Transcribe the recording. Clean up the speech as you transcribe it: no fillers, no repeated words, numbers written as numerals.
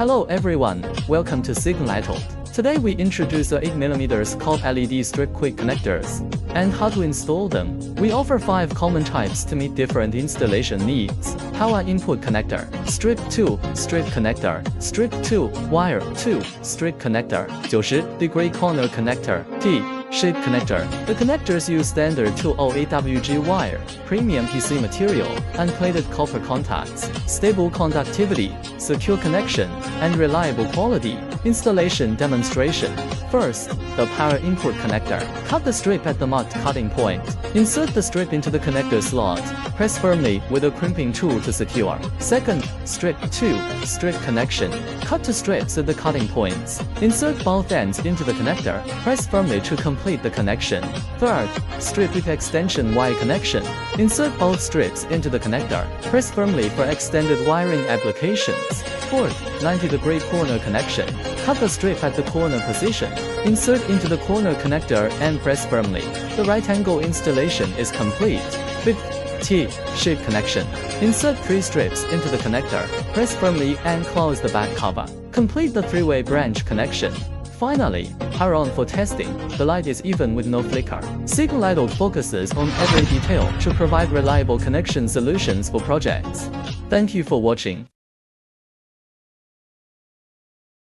Hello everyone, welcome to SignliteLED. Today we introduce the 8mm COB LED strip quick connectors and how to install them. We offer 5 common types to meet different installation needs. Power input connector, strip 2, strip connector, strip 2, wire 2, strip connector, 90-degree corner connector, T-shape connector. The connectors use standard 208WG wire, premium PC material, unplated copper contacts, stable conductivity, secure connection, and reliable quality. Installation demonstration. First, the power input connector. Cut the strip at the marked cutting point. Insert the strip into the connector slot. Press firmly with a crimping tool to secure. Second, strip 2, strip connection. Cut two strips at the cutting points. Insert both ends into the connector. Press firmly to complete the connection. Third, strip with extension wire connection. Insert both strips into the connector. Press firmly for extended wiring applications. Fourth, 90-degree corner connection. Cut the strip at the corner position. Insert into the corner connector and press firmly. The right angle installation is complete. Fifth, T-shape connection. Insert 3 strips into the connector. Press firmly and close the back cover. Complete the 3-way branch connection. Finally, power on for testing. The light is even with no flicker. SignliteLED focuses on every detail to provide reliable connection solutions for projects. Thank you for watching.